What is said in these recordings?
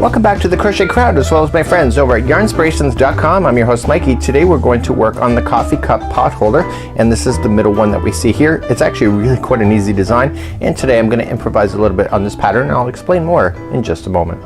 Welcome back to the Crochet Crowd, as well as my friends over at Yarnspirations.com. I'm your host Mikey. Today we're going to work on the coffee cup pot holder, and this is the middle one that we see here. It's actually really quite an easy design, and today I'm going to improvise a little bit on this pattern, and I'll explain more in just a moment.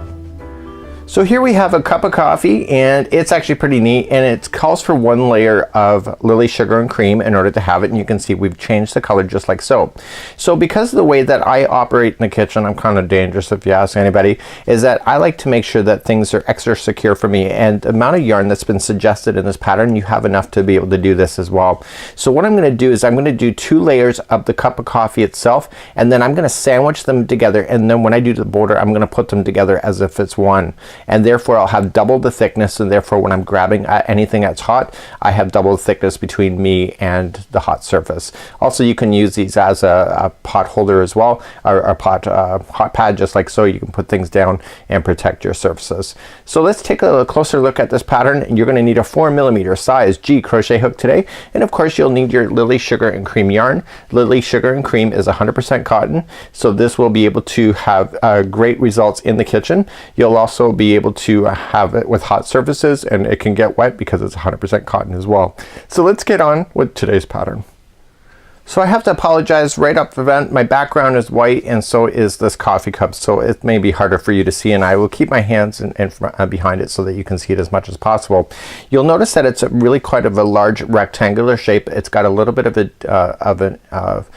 So here we have a cup of coffee, and it's actually pretty neat, and it calls for one layer of lily sugar and cream in order to have it, and you can see we've changed the color just like so. So because of the way that I operate in the kitchen, I'm kind of dangerous if you ask anybody, is that I like to make sure that things are extra secure for me, and the amount of yarn that's been suggested in this pattern, you have enough to be able to do this as well. So what I'm going to do is I'm going to do 2 layers of the cup of coffee itself, and then I'm going to sandwich them together, and then when I do the border I'm going to put them together as if it's one. And therefore I'll have double the thickness, and therefore when I'm grabbing at anything that's hot, I have double the thickness between me and the hot surface. Also, you can use these as a pot holder as well, or a hot pad, just like so. You can put things down and protect your surfaces. So let's take a closer look at this pattern, and you're going to need a 4mm size G crochet hook today, and of course you'll need your lily sugar and cream yarn. Lily sugar and cream is 100% cotton, so this will be able to have great results in the kitchen. You'll also be able to have it with hot surfaces, and it can get wet because it's 100% cotton as well. So let's get on with today's pattern. So I have to apologize right up front. My background is white, and so is this coffee cup, so it may be harder for you to see, and I will keep my hands in front, behind it so that you can see it as much as possible. You'll notice that it's really quite of a large rectangular shape. It's got a little bit of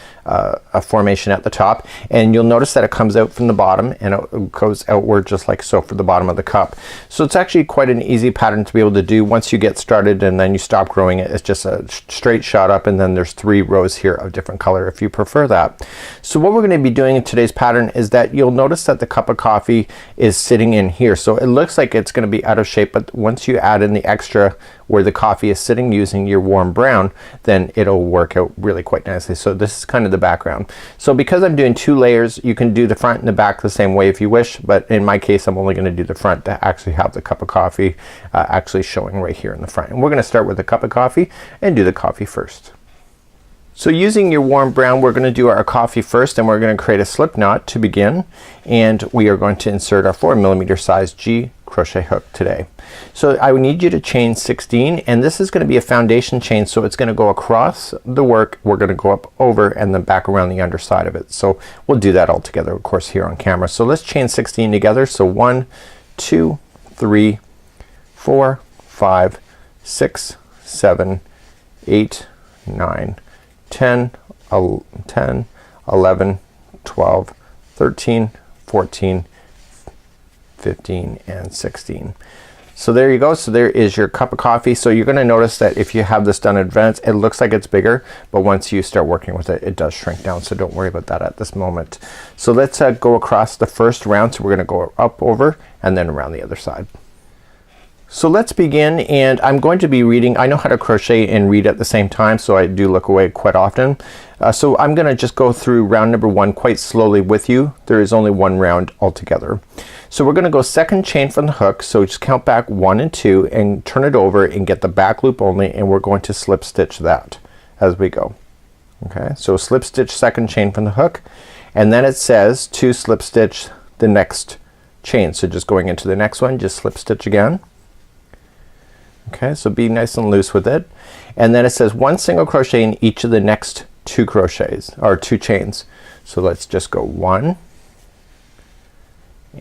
a formation at the top, and you'll notice that it comes out from the bottom and it goes outward just like so for the bottom of the cup. So it's actually quite an easy pattern to be able to do once you get started, and then you stop growing it. It's just a straight shot up, and then there's 3 rows here of different color if you prefer that. So what we're going to be doing in today's pattern is that you'll notice that the cup of coffee is sitting in here, so it looks like it's going to be out of shape, but once you add in the extra where the coffee is sitting using your warm brown, then it'll work out really quite nicely. So this is kind of the background. So because I'm doing 2 layers, you can do the front and the back the same way if you wish, but in my case I'm only going to do the front to actually have the cup of coffee actually showing right here in the front. And we're going to start with the cup of coffee and do the coffee first. So using your warm brown, we're going to do our coffee first, and we're going to create a slip knot to begin, and we are going to insert our 4mm size G crochet hook today. So I would need you to chain 16, and this is going to be a foundation chain, so it's going to go across the work. We're going to go up over and then back around the underside of it. So we'll do that all together, of course, here on camera. So let's chain 16 together. So 1 2 3 4 5 6 7 8 9 10 11 12 13 14 15 and 16. So there you go. So there is your cup of coffee. So you're going to notice that if you have this done in advance, it looks like it's bigger, but once you start working with it, it does shrink down, so don't worry about that at this moment. So let's go across the first round. So we're going to go up, over, and then around the other side. So let's begin, and I'm going to be reading. I know how to crochet and read at the same time, so I do look away quite often. So I'm gonna just go through round number 1 quite slowly with you. There is only 1 round altogether. So we're gonna go second chain from the hook, so just count back 1 and 2 and turn it over and get the back loop only, and we're going to slip stitch that as we go. Okay, so slip stitch second chain from the hook, and then it says to slip stitch the next chain. So just going into the next one, just slip stitch again. Okay, so be nice and loose with it, and then it says 1 single crochet in each of the next 2 crochets or 2 chains. So let's just go 1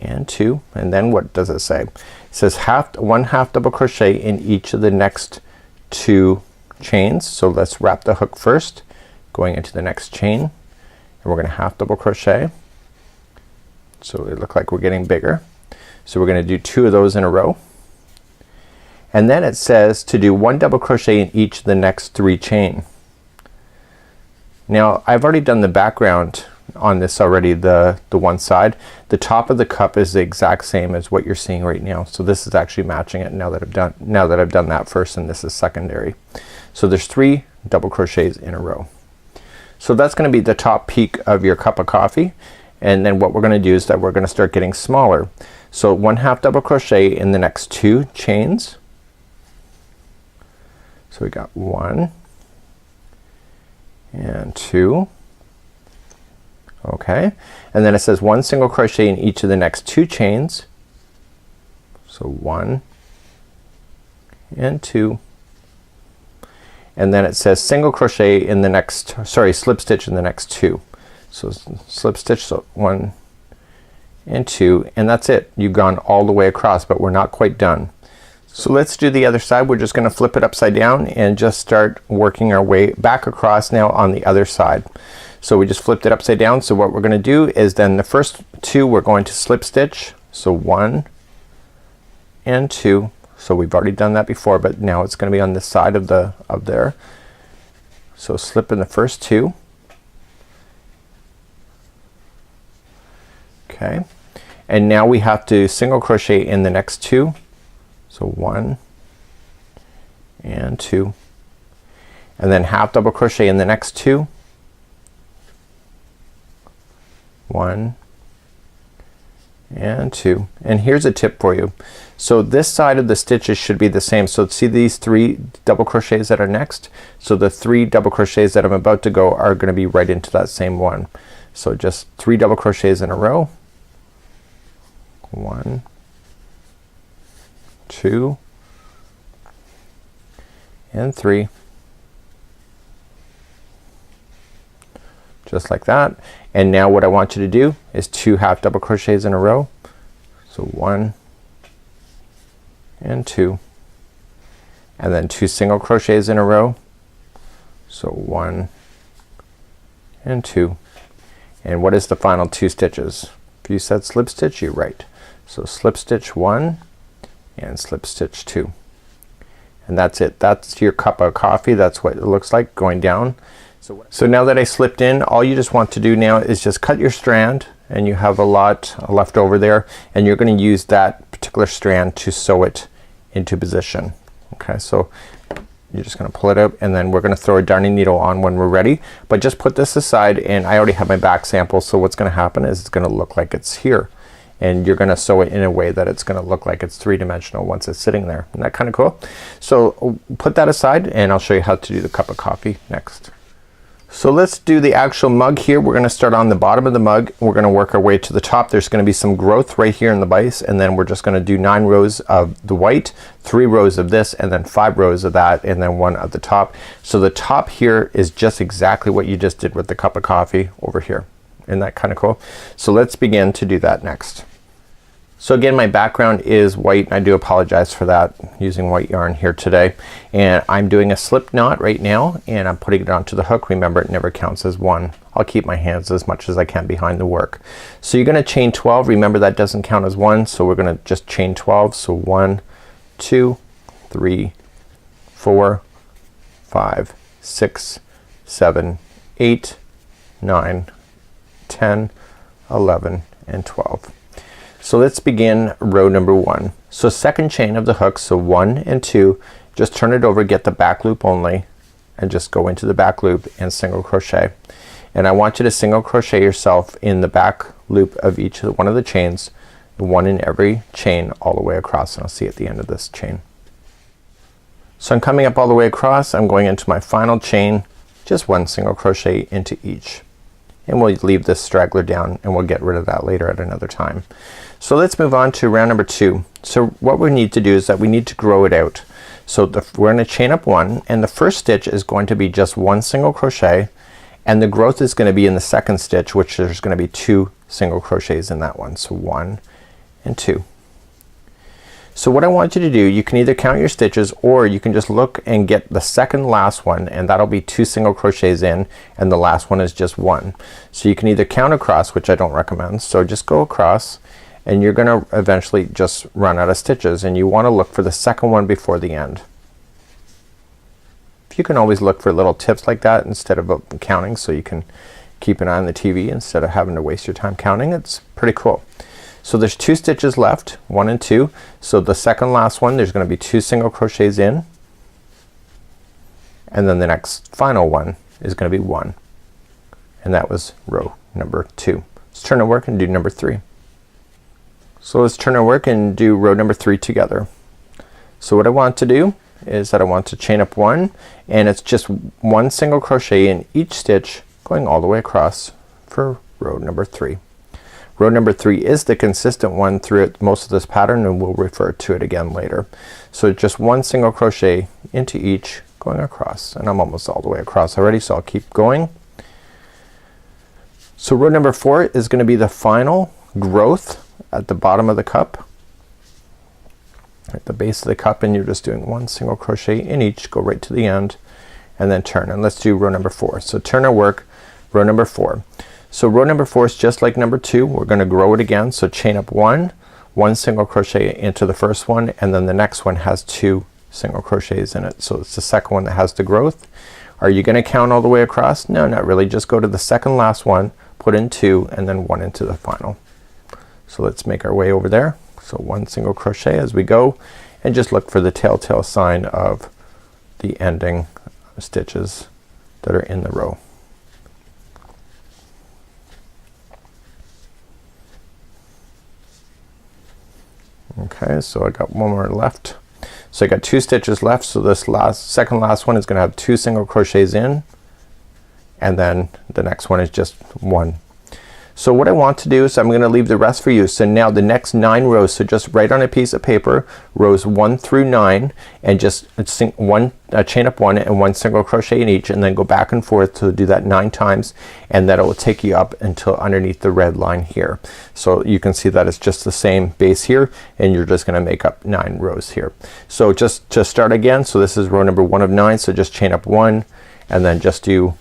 and 2, and then what does it say? It says 1 half double crochet in each of the next 2 chains. So let's wrap the hook first, going into the next chain, and we're gonna half double crochet. So it looks like we're getting bigger. So we're gonna do 2 of those in a row. And then it says to do 1 double crochet in each of the next 3 chain. Now I've already done the background on this already, the one side. The top of the cup is the exact same as what you're seeing right now. So this is actually matching it now that I've done that first, and this is secondary. So there's 3 double crochets in a row. So that's gonna be the top peak of your cup of coffee, and then what we're gonna do is that we're gonna start getting smaller. So 1 half double crochet in the next 2 chains. So we got 1 and 2. Okay, and then it says 1 single crochet in each of the next 2 chains, So 1 and 2, and then it says single crochet in the next, sorry, slip stitch in the next 2. So slip stitch, so 1 and 2, and that's it. You've gone all the way across, but we're not quite done. So let's do the other side. We're just gonna flip it upside down and just start working our way back across now on the other side. So we just flipped it upside down. So what we're gonna do is then the first 2 we're going to slip stitch. So 1 and 2. So we've already done that before, but now it's gonna be on the side of there. So slip in the first 2. Okay, and now we have to single crochet in the next 2. So 1 and 2, and then half double crochet in the next 2. 1 and 2, and here's a tip for you. So this side of the stitches should be the same. So see these 3 double crochets that are next? So the 3 double crochets that I'm about to go are gonna be right into that same one. So just 3 double crochets in a row. 1, 2 and 3, just like that. And now what I want you to do is 2 half double crochets in a row. So 1 and 2, and then 2 single crochets in a row. So 1 and 2, and what is the final 2 stitches? If you said slip stitch, you're right. So slip stitch 1 and slip stitch 2, and that's it. That's your cup of coffee. That's what it looks like going down. So now that I slipped in, all you just want to do now is just cut your strand, and you have a lot left over there, and you're gonna use that particular strand to sew it into position. Okay, so you're just gonna pull it out, and then we're gonna throw a darning needle on when we're ready. But just put this aside, and I already have my back sample, so what's gonna happen is it's gonna look like it's here, and you're gonna sew it in a way that it's gonna look like it's 3-dimensional once it's sitting there. Isn't that kinda cool? So put that aside, and I'll show you how to do the cup of coffee next. So let's do the actual mug here. We're gonna start on the bottom of the mug. We're gonna work our way to the top. There's gonna be some growth right here in the base, and then we're just gonna do 9 rows of the white, 3 rows of this, and then 5 rows of that, and then 1 at the top. So the top here is just exactly what you just did with the cup of coffee over here. Isn't that kinda cool? So let's begin to do that next. So again, my background is white, and I do apologize for that, using white yarn here today. And I'm doing a slip knot right now, and I'm putting it onto the hook. Remember, it never counts as one. I'll keep my hands as much as I can behind the work. So you're gonna chain 12. Remember, that doesn't count as one, so we're gonna just chain 12. So 1, 2, 3, 4, 5, 6, 7, 8, 9, 10, 11, and 12. So let's begin row number 1. So second chain of the hook, so 1 and 2, just turn it over, get the back loop only, and just go into the back loop and single crochet. And I want you to single crochet yourself in the back loop of each one of the chains, 1 in every chain all the way across, and I'll see at the end of this chain. So I'm coming up all the way across. I'm going into my final chain, just 1 single crochet into each, and we'll leave this straggler down, and we'll get rid of that later at another time. So let's move on to round number 2. So what we need to do is that we need to grow it out. So we're gonna chain up 1, and the first stitch is going to be just 1 single crochet, and the growth is gonna be in the second stitch, which there's gonna be 2 single crochets in that one. So 1 and 2. So what I want you to do, you can either count your stitches, or you can just look and get the second last one, and that'll be 2 single crochets in, and the last one is just 1. So you can either count across, which I don't recommend, so just go across, and you're gonna eventually just run out of stitches, and you want to look for the second one before the end. You can always look for little tips like that instead of counting, so you can keep an eye on the TV instead of having to waste your time counting. It's pretty cool. So there's 2 stitches left, 1 and 2. So the second last one, there's gonna be 2 single crochets in, and then the next final one is gonna be 1, and that was row number 2. Let's turn our work and do number 3. So let's turn our work and do row number 3 together. So what I want to do is that I want to chain up 1, and it's just 1 single crochet in each stitch going all the way across for row number 3. Row number 3 is the consistent one throughout most of this pattern, and we'll refer to it again later. So just one single crochet into each, going across, and I'm almost all the way across already, so I'll keep going. So row number 4 is going to be the final growth at the bottom of the cup, at the base of the cup, and you're just doing one single crochet in each, go right to the end, and then turn. And let's do row number 4. So turn our work, row number 4. So row number 4 is just like number 2. We're gonna grow it again. So chain up one single crochet into the first one, and then the next one has 2 single crochets in it. So it's the second one that has the growth. Are you gonna count all the way across? No, not really. Just go to the second last one, put in 2, and then 1 into the final. So let's make our way over there. So one single crochet as we go, and just look for the telltale sign of the ending stitches that are in the row. Okay, so I got one more left. So I got 2 stitches left, so this second last one is gonna have 2 single crochets in, and then the next one is just 1. So what I want to do is I'm gonna leave the rest for you. So now the next 9 rows, so just write on a piece of paper rows 1 through 9, and just chain up 1 and 1 single crochet in each, and then go back and forth to do that 9 times, and that will take you up until underneath the red line here. So you can see that it's just the same base here, and you're just gonna make up 9 rows here. So just to start again, so this is row number 1 of 9, so just chain up 1 and then just do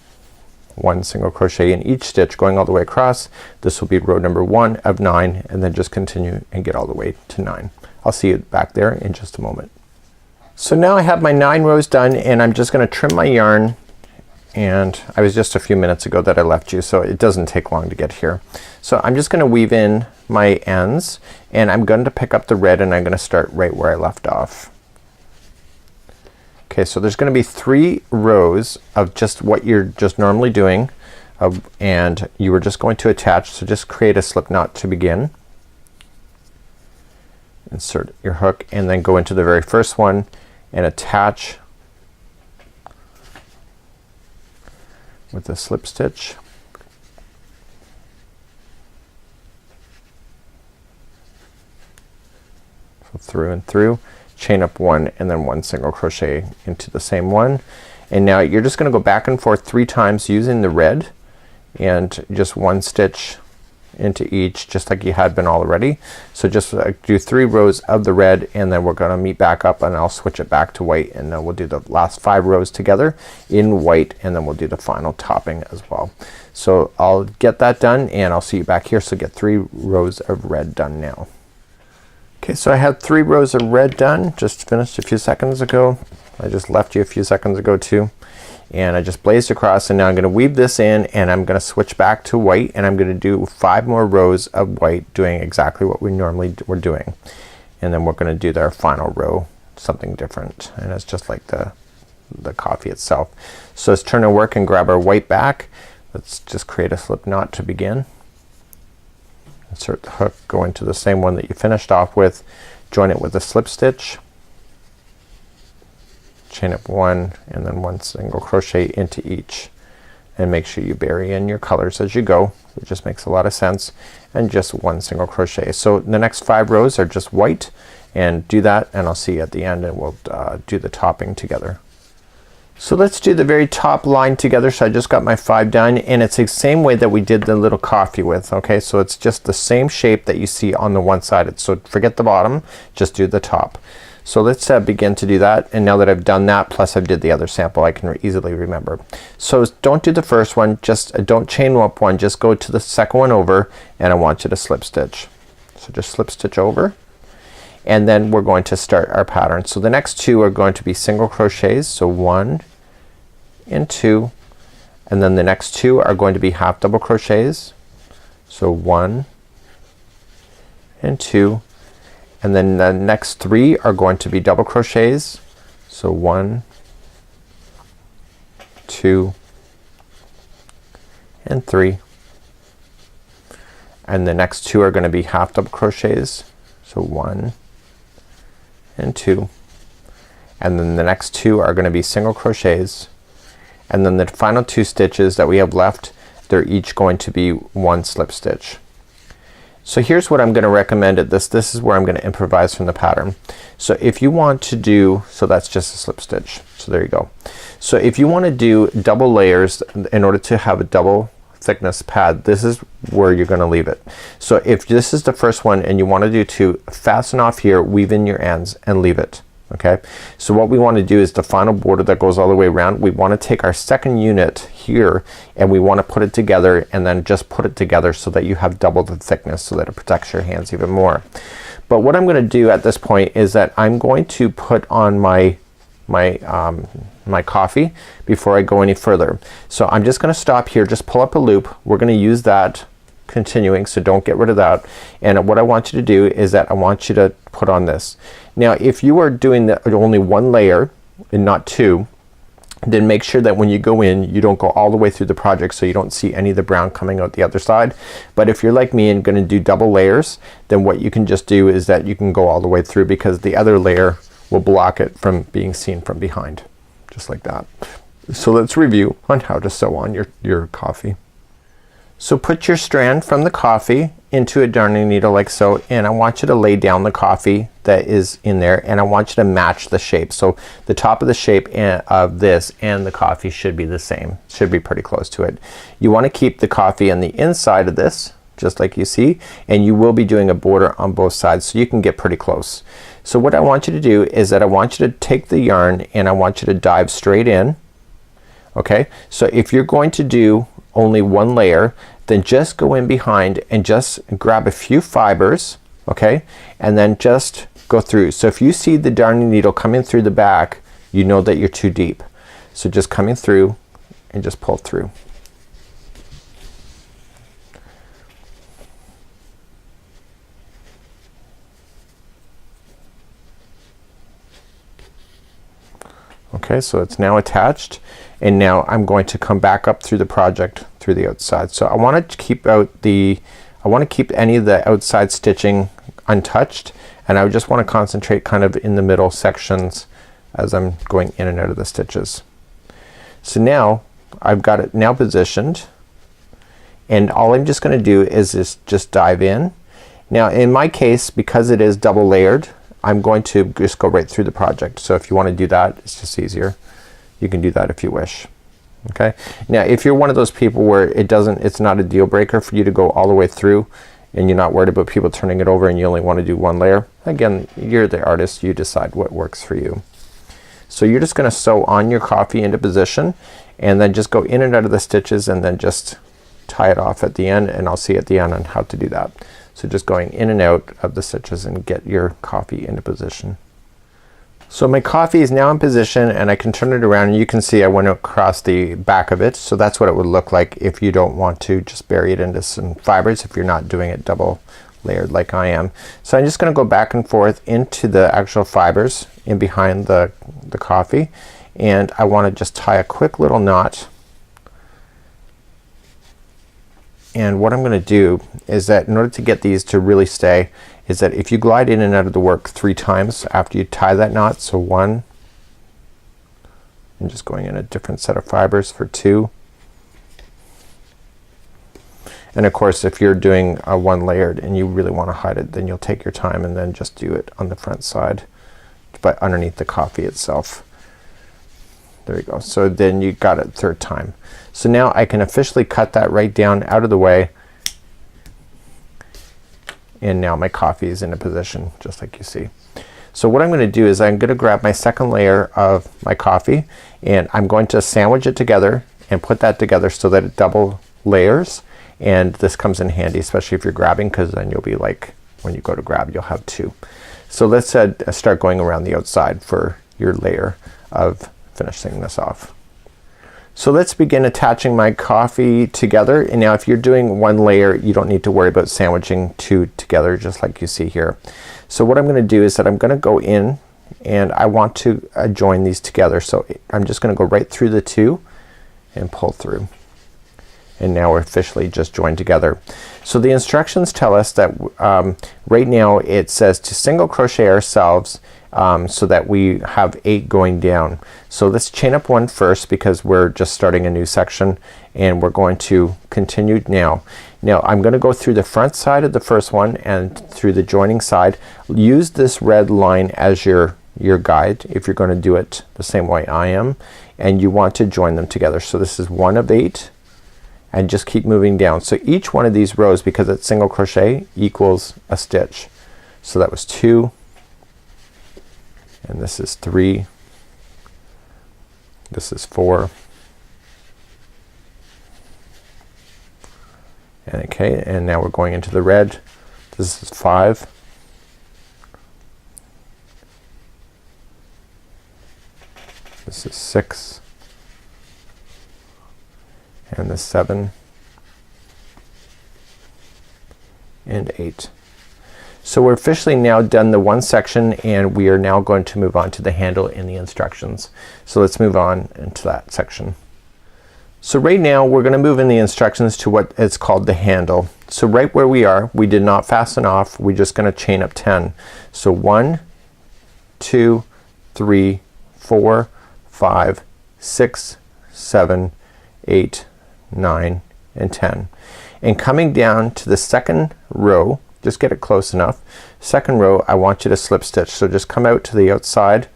1 single crochet in each stitch going all the way across. This will be row number 1 of 9, and then just continue and get all the way to 9. I'll see you back there in just a moment. So now I have my 9 rows done, and I'm just gonna trim my yarn, and I was just a few minutes ago that I left you, so it doesn't take long to get here. So I'm just gonna weave in my ends, and I'm going to pick up the red, and I'm gonna start right where I left off. Okay, so there's gonna be 3 rows of just what you're just normally doing, and you were just going to attach. So just create a slip knot to begin. Insert your hook, and then go into the very first one and attach with a slip stitch. So through and through. Chain up 1 and then 1 single crochet into the same one, and now you're just gonna go back and forth 3 times using the red, and just 1 stitch into each, just like you had been already. So just do 3 rows of the red, and then we're gonna meet back up, and I'll switch it back to white, and then we'll do the last 5 rows together in white, and then we'll do the final topping as well. So I'll get that done, and I'll see you back here. So get 3 rows of red done now. Okay, so I had 3 rows of red done, just finished a few seconds ago. I just left you a few seconds ago too, and I just blazed across, and now I'm gonna weave this in, and I'm gonna switch back to white, and I'm gonna do 5 more rows of white, doing exactly what we normally were doing, and then we're gonna do our final row something different, and it's just like the coffee itself. So let's turn our work and grab our white back. Let's just create a slip knot to begin. Insert the hook, go into the same one that you finished off with, join it with a slip stitch, chain up 1 and then 1 single crochet into each, and make sure you bury in your colors as you go. It just makes a lot of sense, and just 1 single crochet. So the next 5 rows are just white, and do that, and I'll see you at the end, and we'll do the topping together. So let's do the very top line together. So I just got my 5 done, and it's the same way that we did the little coffee with. Okay, so it's just the same shape that you see on the one side. So forget the bottom, just do the top. So let's begin to do that, and now that I've done that, plus I've did the other sample, I can easily remember. So don't do the first one, just don't chain up 1, just go to the second one over, and I want you to slip stitch. So just slip stitch over, and then we're going to start our pattern. So the next 2 are going to be single crochets, so 1 and 2, and then the next 2 are going to be half double crochets, so 1 and 2, and then the next 3 are going to be double crochets, so 1, 2 and 3, and the next 2 are going to be half double crochets, so 1 and 2, and then the next 2 are going to be single crochets, and then the final 2 stitches that we have left, they're each going to be 1 slip stitch. So here's what I'm gonna recommend at this. This is where I'm gonna improvise from the pattern. So if you want to do, so that's just a slip stitch. So there you go. So if you want to do double layers in order to have a double thickness pad, this is where you're gonna leave it. So if this is the first one and you want to do two, fasten off here, weave in your ends and leave it. Okay, so what we want to do is the final border that goes all the way around, we want to take our second unit here and we want to put it together and then just put it together so that you have double the thickness so that it protects your hands even more. But what I'm gonna do at this point is that I'm going to put on my coffee before I go any further. So I'm just gonna stop here, just pull up a loop. We're gonna use that continuing, so don't get rid of that. And what I want you to do is that I want you to put on this. Now if you are doing only one layer and not two, then make sure that when you go in you don't go all the way through the project so you don't see any of the brown coming out the other side. But if you're like me and gonna do double layers, then what you can just do is that you can go all the way through because the other layer will block it from being seen from behind. Just like that. So let's review on how to sew on your coffee. So put your strand from the coffee into a darning needle like so, and I want you to lay down the coffee that is in there and I want you to match the shape. So the top of the shape of this and the coffee should be the same, should be pretty close to it. You want to keep the coffee on the inside of this just like you see, and you will be doing a border on both sides so you can get pretty close. So what I want you to do is that I want you to take the yarn and I want you to dive straight in. Okay, so if you're going to do only one layer, then just go in behind and just grab a few fibers, okay, and then just go through. So if you see the darning needle coming through the back, you know that you're too deep. So just coming through and just pull through. Okay, so it's now attached, and now I'm going to come back up through the project through the outside. So I want to keep out any of the outside stitching untouched, and I just want to concentrate kind of in the middle sections as I'm going in and out of the stitches. So now I've got it now positioned, and all I'm just gonna do is just dive in. Now in my case, because it is double layered, I'm going to just go right through the project. So if you want to do that, it's just easier. You can do that if you wish. Okay, now if you're one of those people where it's not a deal breaker for you to go all the way through and you're not worried about people turning it over and you only want to do one layer, again, you're the artist, you decide what works for you. So you're just gonna sew on your coffee into position and then just go in and out of the stitches and then just tie it off at the end, and I'll see at the end on how to do that. So just going in and out of the stitches and get your coffee into position. So my coffee is now in position and I can turn it around and you can see I went across the back of it. So that's what it would look like if you don't want to just bury it into some fibers, if you're not doing it double layered like I am. So I'm just gonna go back and forth into the actual fibers in behind the coffee, and I want to just tie a quick little knot. And what I'm gonna do is that in order to get these to really stay, is that if you glide in and out of the work 3 times after you tie that knot, so 1, and just going in a different set of fibers for 2, and of course if you're doing a one layered and you really want to hide it, then you'll take your time and then just do it on the front side but underneath the coffee itself. There you go. So then you got it 3rd time. So now I can officially cut that right down out of the way, and now my coffee is in a position just like you see. So what I'm gonna do is I'm gonna grab my second layer of my coffee and I'm going to sandwich it together and put that together so that it double layers, and this comes in handy especially if you're grabbing, because then you'll be like, when you go to grab you'll have 2. So let's start going around the outside for your layer of finishing this off. So let's begin attaching my coffee together, and now if you're doing one layer you don't need to worry about sandwiching 2 together just like you see here. So what I'm gonna do is that I'm gonna go in and I want to join these together. So I'm just gonna go right through the 2 and pull through, and now we're officially just joined together. So the instructions tell us that right now it says to single crochet ourselves so that we have 8 going down. So let's chain up 1 first because we're just starting a new section, and we're going to continue now. Now I'm gonna go through the front side of the first one and through the joining side. Use this red line as your guide if you're gonna do it the same way I am, and you want to join them together. So this is 1 of 8, and just keep moving down. So each one of these rows, because it's single crochet, equals a stitch. So that was 2, and this is 3, this is 4, and okay, and now we're going into the red. This is 5, this is 6, and this 7 and 8. So we're officially now done the one section, and we are now going to move on to the handle in the instructions. So let's move on into that section. So right now we're gonna move in the instructions to what is called the handle. So right where we are, we did not fasten off, we're just gonna chain up 10. So 1, 2, 3, 4, 5, 6, 7, 8, 9, and 10. And coming down to the second row, just get it close enough. Second row, I want you to slip stitch. So just come out to the outside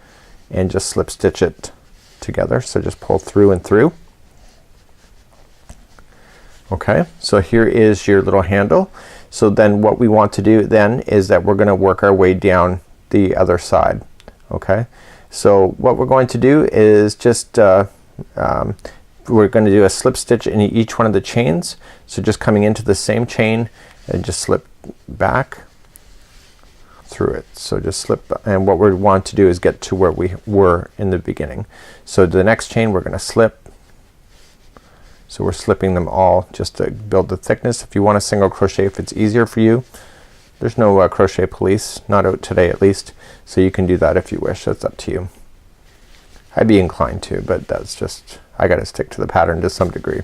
and just slip stitch it together. So just pull through and through. Okay, so here is your little handle. So then what we want to do then is that we're gonna work our way down the other side. Okay, so what we're going to do is just we're going to do a slip stitch in each one of the chains. So just coming into the same chain and just slip back through it. So just slip, and what we want to do is get to where we were in the beginning. So the next chain we're gonna slip. So we're slipping them all just to build the thickness. If you want a single crochet, if it's easier for you, there's no crochet police, not out today at least, so you can do that if you wish. That's up to you. I'd be inclined to, but that's just, I gotta stick to the pattern to some degree.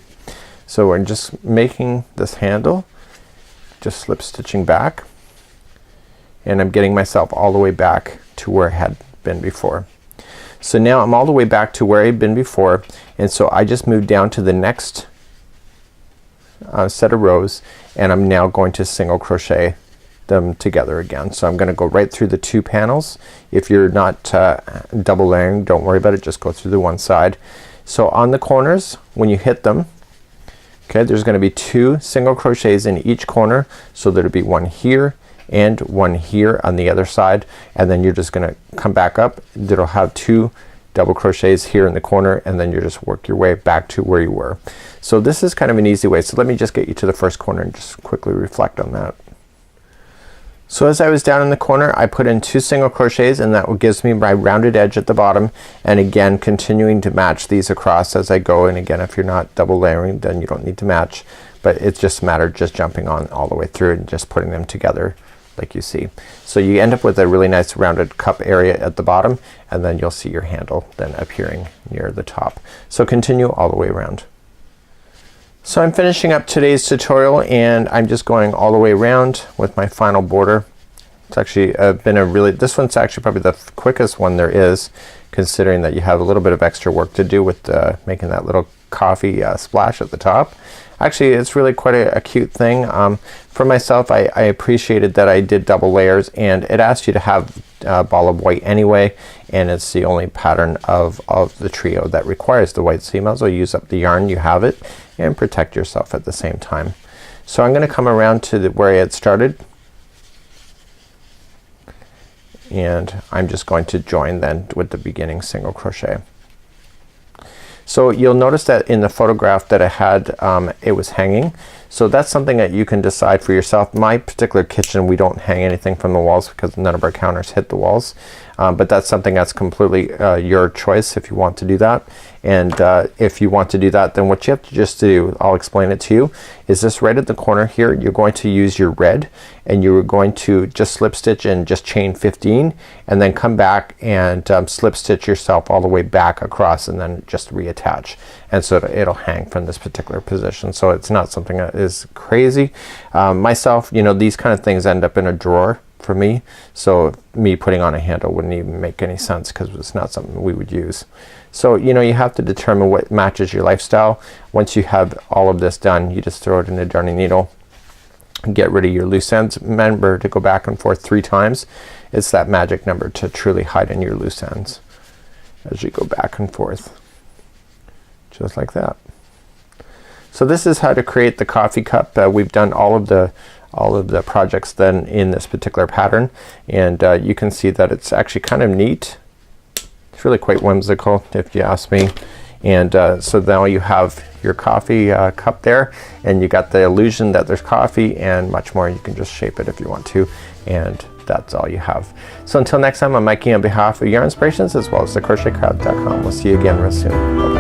So we're just making this handle, just slip stitching back, and I'm getting myself all the way back to where I had been before. So now I'm all the way back to where I've been before, and so I just moved down to the next set of rows, and I'm now going to single crochet them together again. So I'm gonna go right through the 2 panels. If you're not double layering, don't worry about it, just go through the one side. So on the corners, when you hit them, okay, there's gonna be 2 single crochets in each corner, so there'll be 1 here and 1 here on the other side, and then you're just gonna come back up. It'll have 2 double crochets here in the corner, and then you just work your way back to where you were. So this is kind of an easy way. So let me just get you to the first corner and just quickly reflect on that. So as I was down in the corner, I put in 2 single crochets, and that gives me my rounded edge at the bottom, and again continuing to match these across as I go. And again, if you're not double layering, then you don't need to match, but it's just a matter of just jumping on all the way through and just putting them together like you see. So you end up with a really nice rounded cup area at the bottom, and then you'll see your handle then appearing near the top. So continue all the way around. So I'm finishing up today's tutorial, and I'm just going all the way around with my final border. It's actually been a really, this one's actually probably the quickest one there is, considering that you have a little bit of extra work to do with making that little coffee splash at the top. Actually, it's really quite a cute thing. For myself, I appreciated that I did double layers, and it asks you to have a ball of white anyway, and it's the only pattern of the trio that requires the white, so you might as well use up the yarn, you have it, and protect yourself at the same time. So I'm gonna come around to where I had started, and I'm just going to join then with the beginning single crochet. So you'll notice that in the photograph that I had, it was hanging. So that's something that you can decide for yourself. My particular kitchen, we don't hang anything from the walls because none of our counters hit the walls. But that's something that's completely your choice if you want to do that. And if you want to do that, then what you have to just do, I'll explain it to you, is this right at the corner here, you're going to use your red, and you're going to just slip stitch and just chain 15, and then come back and slip stitch yourself all the way back across, and then just reattach. and so it'll hang from this particular position. So it's not something that is crazy. Myself, you know, these kind of things end up in a drawer for me, so me putting on a handle wouldn't even make any sense because it's not something we would use. So you know, you have to determine what matches your lifestyle. Once you have all of this done, you just throw it in a darning needle and get rid of your loose ends. Remember to go back and forth 3 times. It's that magic number to truly hide in your loose ends as you go back and forth, just like that. So this is how to create the coffee cup. We've done all of the projects then in this particular pattern, and you can see that it's actually kind of neat. It's really quite whimsical if you ask me. And so now you have your coffee cup there, and you got the illusion that there's coffee and much more. You can just shape it if you want to, and that's all you have. So until next time, I'm Mikey on behalf of Yarnspirations as well as theCrochetCrowd.com. We'll see you again real soon. Bye-bye.